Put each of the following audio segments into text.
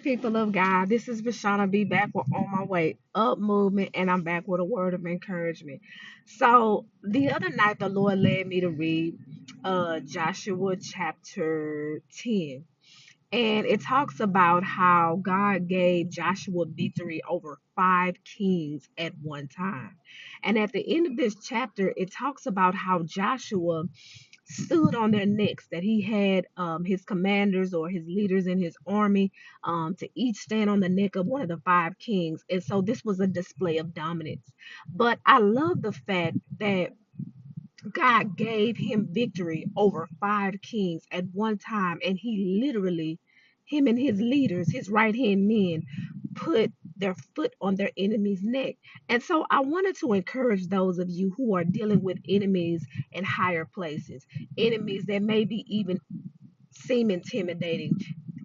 people of God. This is Vashana B back with On My Way Up movement, and I'm back with a word of encouragement. So the other night, the Lord led me to read Joshua chapter 10. And it talks about how God gave Joshua victory over 5 kings at one time. And at the end of this chapter, it talks about how Joshua stood on their necks, that he had his commanders or his leaders in his army to each stand on the neck of one of the 5 kings. And so this was a display of dominance. But I love the fact that God gave him victory over 5 kings at one time, and he literally, him and his leaders, his right hand men, put their foot on their enemy's neck. And so I wanted to encourage those of you who are dealing with enemies in higher places, enemies that maybe even seem intimidating,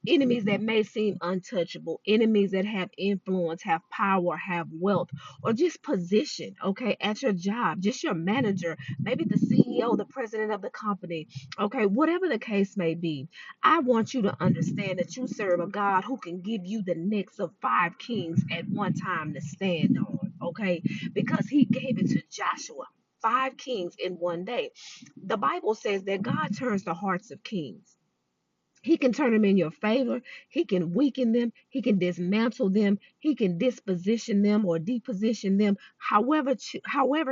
enemies that may seem untouchable, enemies that have influence, have power, have wealth, or just position, okay, at your job, just your manager, maybe the CEO, the president of the company, okay, whatever the case may be. I want you to understand that you serve a God who can give you the necks of 5 kings at one time to stand on, okay, because he gave it to Joshua. 5 kings in one day. The Bible says that God turns the hearts of kings. He can turn them in your favor. He can weaken them. He can dismantle them. He can disposition them or deposition them, however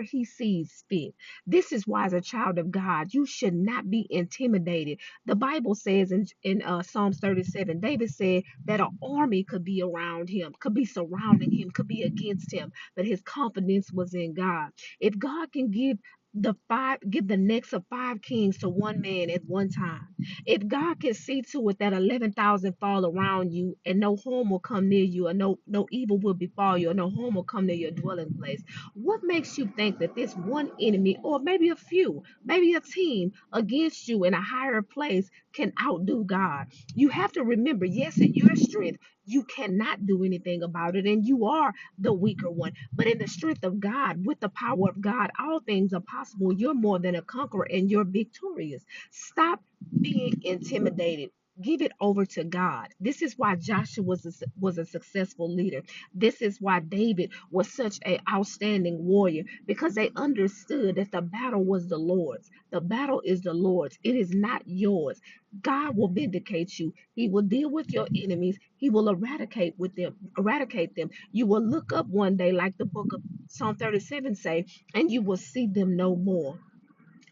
he sees fit. This is why, as a child of God, you should not be intimidated. The Bible says in Psalms 37, David said that an army could be around him, could be surrounding him, could be against him, but his confidence was in God. If God can give the necks of 5 kings to one man at one time, if God can see to it that 11,000 fall around you and no harm will come near you, or no evil will befall you, or no harm will come near your dwelling place, what makes you think that this one enemy, or maybe a few, maybe a team against you in a higher place, can outdo God? You have to remember, yes, in your strength, you cannot do anything about it, and you are the weaker one. But in the strength of God, with the power of God, all things are possible. You're more than a conqueror, and you're victorious. Stop being intimidated. Give it over to God. This is why Joshua was a successful leader. This is why David was such an outstanding warrior, because they understood that the battle was the Lord's. The battle is the Lord's. It is not yours. God will vindicate you. He will deal with your enemies. He will eradicate them. You will look up one day, like the book of Psalm 37 say, and you will see them no more.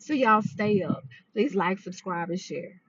So y'all stay up. Please like, subscribe, and share.